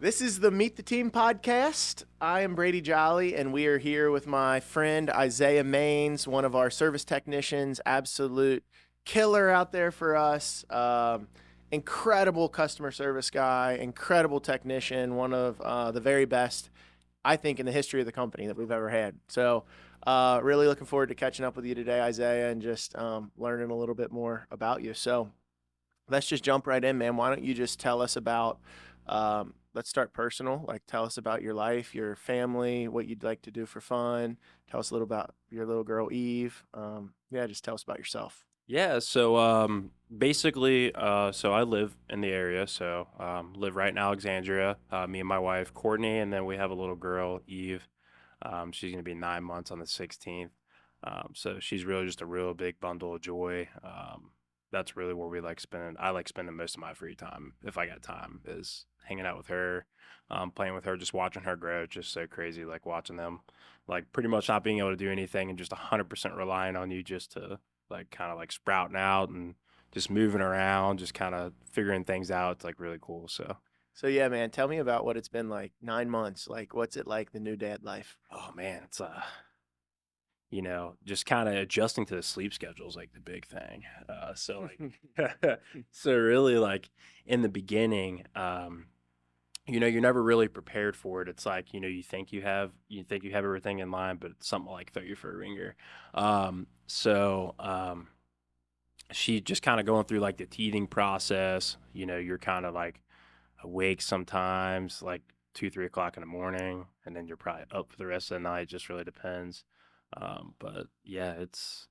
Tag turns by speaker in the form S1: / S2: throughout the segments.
S1: This is the Meet the Team podcast. I am Brady Jolly, and we are here with my friend Isaiah Maines, one of our service technicians, absolute killer out there for us. Incredible customer service guy, incredible technician, one of the very best, I think, in the history of the company that we've ever had. So, really looking forward to catching up with you today, Isaiah, and just learning a little bit more about you. So, let's just jump right in, man. Why don't you just tell us about, let's start personal. Like, tell us about your life, your family, what you'd like to do for fun. Tell us a little about your little girl, Eve. Yeah, just tell us about yourself.
S2: So I live in the area, live right in Alexandria, me and my wife, Courtney, and then we have a little girl, Eve. She's gonna be 9 months on the 16th. So she's really just a real big bundle of joy. That's really where I like spending most of my free time, if I got time, is hanging out with her, playing with her, just watching her grow. It's just so crazy, like watching them, like pretty much not being able to do anything and just 100% relying on you just to like kind of like sprouting out and just moving around, just kind of figuring things out. It's like really cool. So,
S1: So, yeah, man, tell me about what it's been like 9 months. Like, what's it like, the new dad life?
S2: oh man, it's just kind of adjusting to the sleep schedule is like the big thing. So really like in the beginning, you're never really prepared for it. It's like, you think you have everything in line, but it's something like throw you for a ringer. She just kind of going through like the teething process. You're kind of like awake sometimes, like 2, 3 o'clock in the morning, and then you're probably up for the rest of the night. Just really depends. But yeah, it's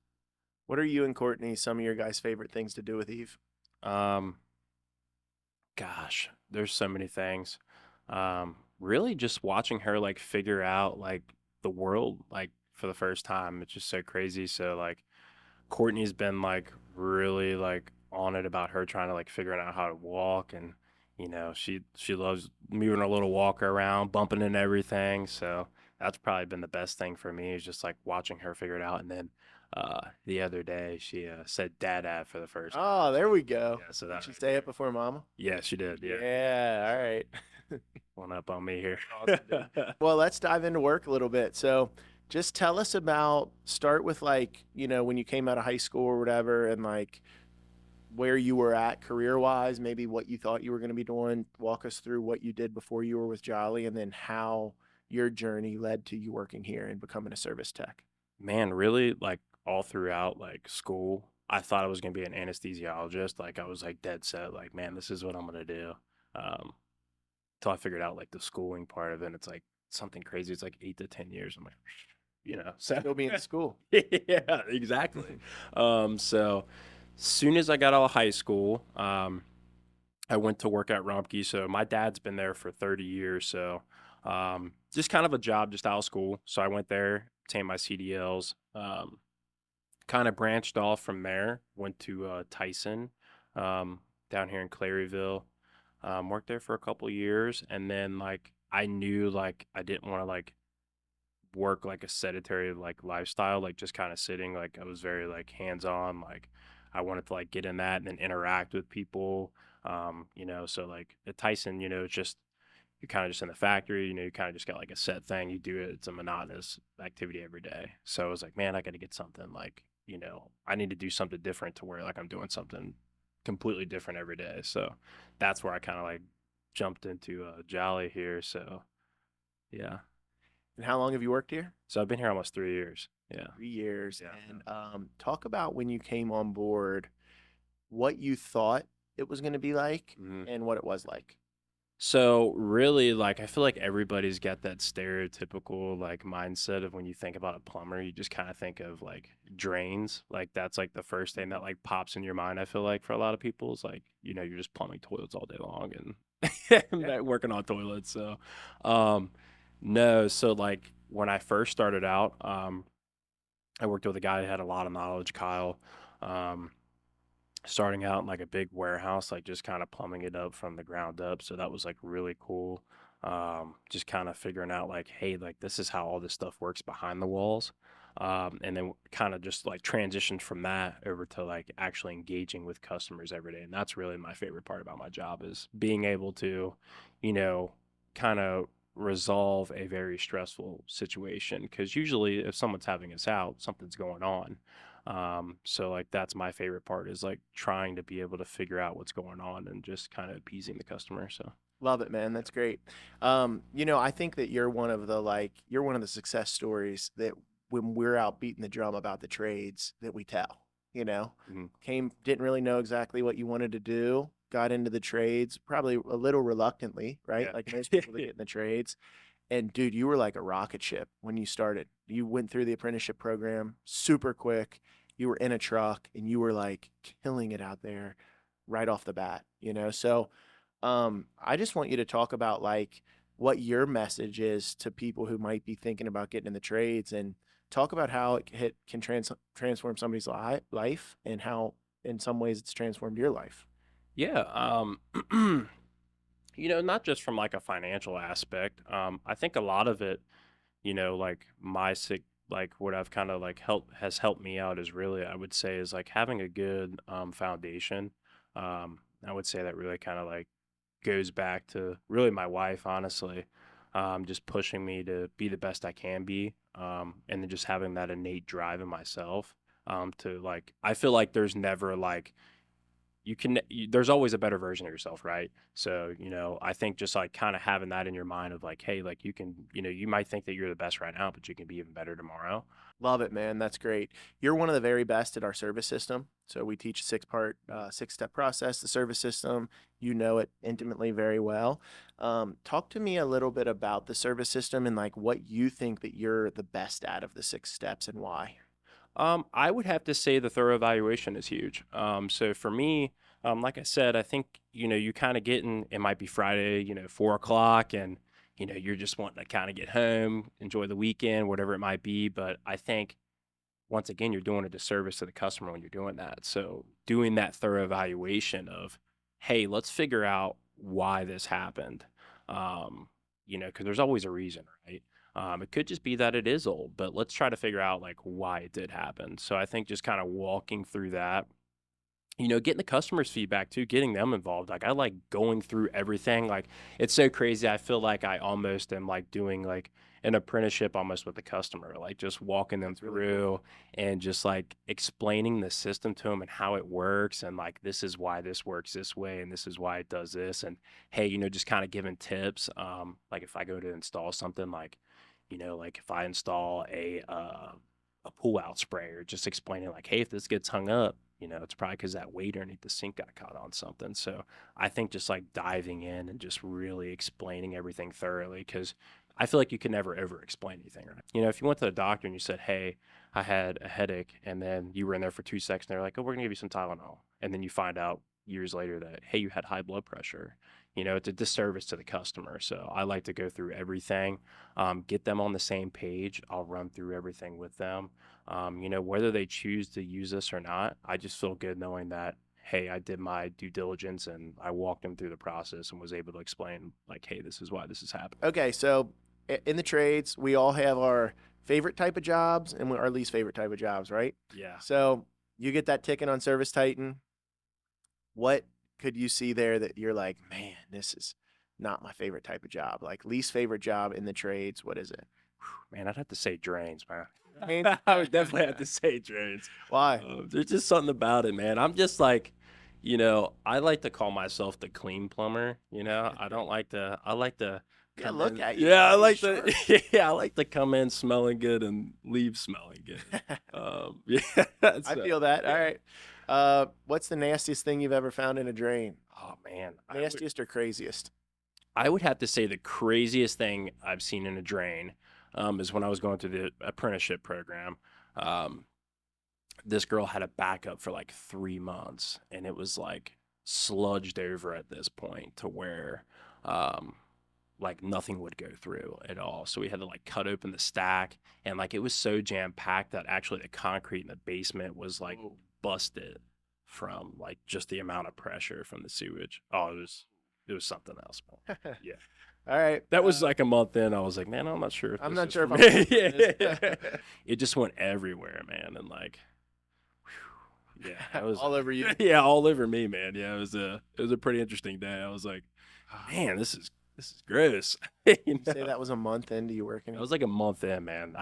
S1: What are you and Courtney, some of your guys' favorite things to do with Eve?
S2: um, gosh, there's so many things. Really just watching her like figure out like the world like for the first time. It's just so crazy. So like Courtney's been like really like on it about her trying to like figuring out how to walk, and she loves moving her little walker around, bumping into everything. So that's probably been the best thing for me, is just like watching her figure it out. And then the other day she said dad for the first time.
S1: Oh,
S2: So
S1: there we go.
S2: yeah, so
S1: Did
S2: that
S1: she
S2: right
S1: stay
S2: there.
S1: up before mama?
S2: Yeah, she did. Yeah,
S1: Yeah, all right.
S2: one up on me here.
S1: Awesome, dude. Well, let's dive into work a little bit. So, just tell us about, start with like, when you came out of high school or whatever, and like where you were at career wise, maybe what you thought you were going to be doing. Walk us through what you did before you were with Jolly, and then how your journey led to you working here and becoming a service tech.
S2: Man, really, like all throughout like school, I thought I was gonna be an anesthesiologist. Like I was like dead set, like, man, this is what I'm gonna do. Um, Till I figured out like the schooling part of it. And it's like something crazy. It's like 8 to 10 years. I'm like, so
S1: Still being in school.
S2: yeah, exactly. So soon as I got out of high school, I went to work at Rumpke. So my dad's been there for 30 years. So just kind of a job just out of school. So I went there, obtained my CDLs, kind of branched off from there, went to Tyson down here in Claryville. Worked there for a couple years, and then like I knew like I didn't want to like work like a sedentary like lifestyle, like just kind of sitting. Like I was very like hands on. Like I wanted to like get in that and then interact with people. So like at Tyson, it's just you're kind of just in the factory. You kind of just got like a set thing. You do it. It's a monotonous activity every day. So I was like, man, I got to get something like I need to do something different to where like I'm doing something completely different every day. So that's where I kind of like jumped into Jolly here. So yeah.
S1: And how long have you worked here?
S2: So I've been here almost 3 years. Yeah.
S1: 3 years.
S2: Yeah.
S1: And talk about when you came on board, what you thought it was going to be like
S2: Mhm.
S1: and what it was like.
S2: So really, like I feel like everybody's got that stereotypical like mindset of when you think about a plumber, you just kind of think of like drains. Like that's like the first thing that like pops in your mind. I feel like for a lot of people is like you're just plumbing toilets all day long and
S1: Yeah.
S2: and working on toilets. So, um, no. So like when I first started out, I worked with a guy who had a lot of knowledge, Kyle. Um, Starting out in like a big warehouse, like just kind of plumbing it up from the ground up. So that was like really cool. Just kind of figuring out like, hey, like this is how all this stuff works behind the walls. And then kind of just like transitioned from that over to like actually engaging with customers every day. And that's really my favorite part about my job, is being able to, you know, kind of resolve a very stressful situation, because usually if someone's having us out, something's going on. So like that's my favorite part, is like trying to be able to figure out what's going on and just kind of appeasing the customer. So
S1: Love it, man. That's great. I think that you're one of the success stories that when we're out beating the drum about the trades that we tell. You know,
S2: mhm.
S1: didn't really know exactly what you wanted to do, got into the trades, probably a little reluctantly, right?
S2: Yeah.
S1: Like most people that get in the trades. And dude, you were like a rocket ship when you started. You went through the apprenticeship program super quick. You were in a truck and you were like killing it out there right off the bat, you know? So, I just want you to talk about like what your message is to people who might be thinking about getting in the trades, and talk about how can transform somebody's life, and how in some ways it's transformed your life.
S2: Yeah, not just from like a financial aspect. I think a lot of it, like like what I've kind of like helped me out is really, I would say, is like having a good foundation. I would say that really kind of like goes back to really my wife, honestly, just pushing me to be the best I can be, and then just having that innate drive in myself, to like, I feel like there's never like there's always a better version of yourself, right? So, I think just like kind of having that in your mind of like, hey, like you can, you might think that you're the best right now, but you can be even better tomorrow.
S1: Love it, man. That's great. You're one of the very best at our service system. So we teach a six step process, the service system. You know it intimately very well. Talk to me a little bit about the service system and like what you think that you're the best at of the 6 steps and why.
S2: I would have to say the thorough evaluation is huge. So for me, like I said, I think, you kind of getting, it might be Friday, 4 o'clock, and, you're just wanting to kind of get home, enjoy the weekend, whatever it might be. But I think once again, you're doing a disservice to the customer when you're doing that. So doing that thorough evaluation of, hey, let's figure out why this happened. Um, because there's always a reason, right? It could just be that it is old, but let's try to figure out like why it did happen. So I think just kind of walking through that, getting the customers' feedback too, getting them involved. Like I like going through everything. Like it's so crazy. I feel like I almost am like doing like an apprenticeship almost with the customer, like just walking them
S1: That's really cool.
S2: through and just like explaining the system to them and how it works. And like, this is why this works this way. And this is why it does this. And hey, just kind of giving tips. Like if I go to install something, like, like if I install a pull out sprayer, just explaining like, hey, if this gets hung up, it's probably because that weight underneath the sink got caught on something. So I think just like diving in and just really explaining everything thoroughly, because I feel like you can never over explain anything, right? If you went to the doctor and you said, hey, I had a headache, and then you were in there for 2 seconds, and they're like, oh, we're gonna give you some Tylenol. And then you find out years later that, hey, you had high blood pressure. It's a disservice to the customer. So I like to go through everything, get them on the same page. I'll run through everything with them. Whether they choose to use this or not, I just feel good knowing that, hey, I did my due diligence and I walked them through the process and was able to explain, like, hey, this is why this is happening.
S1: Okay, so in the trades, we all have our favorite type of jobs and our least favorite type of jobs, right?
S2: Yeah.
S1: So you get that ticket on Service Titan. What could you see there that you're like, man, this is not my favorite type of job? Like least favorite job in the trades, what is it?
S2: Man, I'd have to say drains, man.
S1: Drains?
S2: I would definitely have to say drains.
S1: Why?
S2: There's just something about it, man. I'm just like, I like to call myself the clean plumber. I don't like to. I like to
S1: Yeah,
S2: come
S1: look
S2: in.
S1: at you.
S2: Yeah, I
S1: Pretty
S2: like
S1: sharp.
S2: to. Yeah, I like to come in smelling good and leave smelling good. Yeah.
S1: I
S2: So,
S1: feel that. All
S2: yeah.
S1: right. What's the nastiest thing you've ever found in a drain?
S2: Oh man,
S1: Nastiest or craziest?
S2: I would have to say the craziest thing I've seen in a drain, is when I was going through the apprenticeship program. Um, this girl had a backup for like 3 months, and it was like sludged over at this point to where, um, like nothing would go through at all. So we had to like cut open the stack, and like it was so jam packed that actually the concrete in the basement was like
S1: Whoa.
S2: busted from like just the amount of pressure from the sewage. Oh, it was something else, man. Yeah.
S1: All right.
S2: That was like a month in. I was like, man, I'm not sure if
S1: I'm
S2: this
S1: not
S2: is
S1: sure
S2: for
S1: if I'm
S2: me.
S1: doing this.
S2: Yeah. It just went everywhere, man. And like, whew, yeah, it was,
S1: All over you.
S2: yeah, all over me, man. Yeah, it was a pretty interesting day. I was like, man, this is gross. You
S1: You say
S2: know?
S1: that was a month into you working?
S2: It was like a month in, man.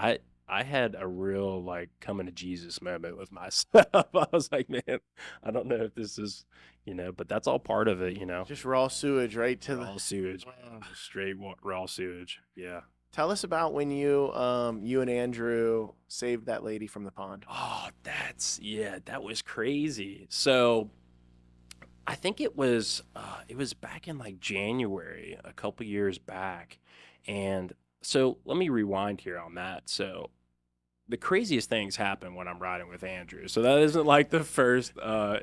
S2: I had a real like coming to Jesus moment with myself. I was like, man, I don't know if this is, but that's all part of it,
S1: Just raw sewage right to the.
S2: raw sewage,
S1: Wow.
S2: just straight raw sewage. Yeah.
S1: Tell us about when you and Andrew saved that lady from the pond.
S2: Oh, yeah, that was crazy. So I think it was back in like January, a couple years back. And so let me rewind here on that. So the craziest things happen when I'm riding with Andrew. So that isn't like the first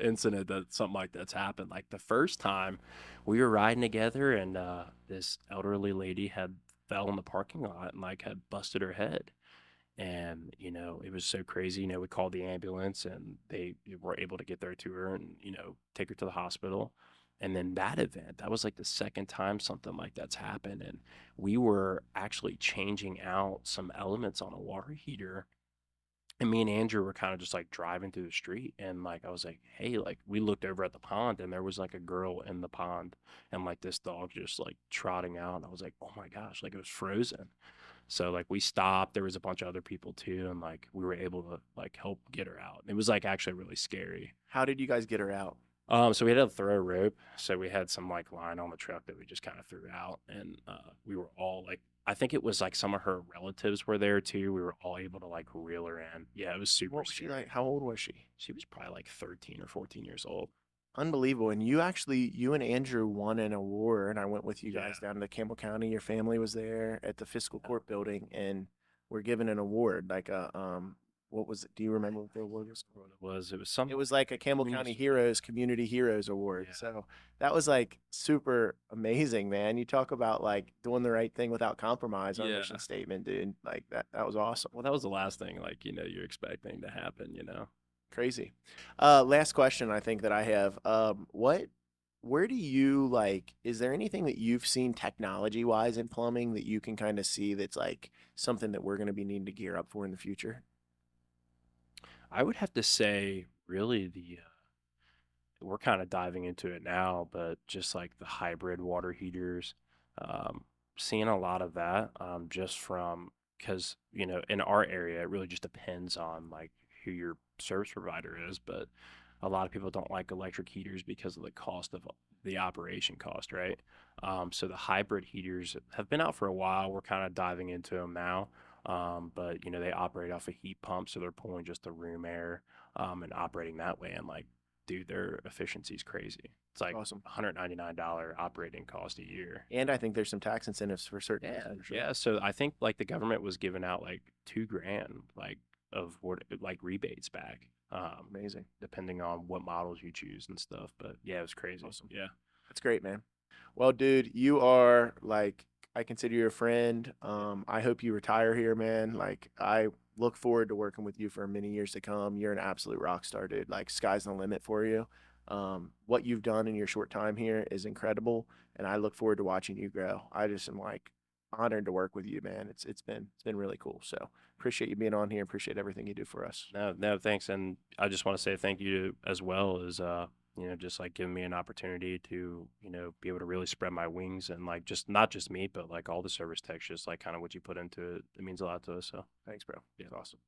S2: incident that something like that's happened. Like the first time we were riding together and this elderly lady had fell in the parking lot and like had busted her head. And, it was so crazy. We called the ambulance and they were able to get there to her and, take her to the hospital. And then that event, that was like the second time something like that's happened. And we were actually changing out some elements on a water heater. And me and Andrew were kind of just like driving through the street. And like, I was like, hey, like, we looked over at the pond and there was like a girl in the pond and like this dog just like trotting out. And I was like, oh my gosh, like it was frozen. So like we stopped. There was a bunch of other people too, and like we were able to like help get her out. It was like actually really scary.
S1: How did you guys get her out?
S2: So we had to throw a rope. So we had some like line on the truck that we just kind of threw out, and we were all like, I think it was like some of her relatives were there too. We were all able to like reel her in. Yeah, it was super
S1: What was she
S2: scary.
S1: like? How old was she?
S2: She was probably like 13 or 14 years old.
S1: Unbelievable. And you and Andrew won an award. I went with you
S2: Yeah.
S1: guys down to Campbell County. Your family was there at the fiscal court building, and we're given an award, like what was it? Do you remember what the award was?
S2: What it was? It was some.
S1: It was like a Campbell County Heroes Community Heroes Award.
S2: Yeah.
S1: So that was like super amazing, man. You talk about like doing the right thing without compromise. Our
S2: Yeah.
S1: mission statement, dude. Like that was awesome.
S2: Well, that was the last thing like you're expecting to happen.
S1: Crazy. Last question I think that I have. Where do you like, is there anything that you've seen technology wise in plumbing that you can kind of see that's like something that we're going to be needing to gear up for in the future?
S2: I would have to say, really, we're kind of diving into it now, but just like the hybrid water heaters, um, seeing a lot of that, just from because in our area, it really just depends on like who your service provider is, but a lot of people don't like electric heaters because of the cost of the operation cost, right? So the hybrid heaters have been out for a while. We're kind of diving into them now. But they operate off a heat pump, so they're pulling just the room air, and operating that way. And like, dude, their efficiency is crazy. It's like
S1: Awesome.
S2: $199 operating cost a year.
S1: And I think there's some tax incentives for certain.
S2: Yeah,
S1: things, for sure.
S2: yeah. So I think like the government was giving out like 2 grand, like of what like rebates back,
S1: Amazing.
S2: depending on what models you choose and stuff. But yeah, it was crazy.
S1: Awesome.
S2: Yeah.
S1: That's great, man. Well, dude, you are like, I consider you a friend. I hope you retire here, man. Like, I look forward to working with you for many years to come. You're an absolute rock star, dude. Like, sky's the limit for you. What you've done in your short time here is incredible, and I look forward to watching you grow. I just am like honored to work with you, man. It's been really cool. So appreciate you being on here. Appreciate everything you do for us.
S2: No, no, thanks. And I just want to say thank you as well as just like giving me an opportunity to, be able to really spread my wings and like just not just me, but like all the service techs, just like kind of what you put into it. It means a lot to us. So
S1: Thanks, bro.
S2: yeah.
S1: It's awesome.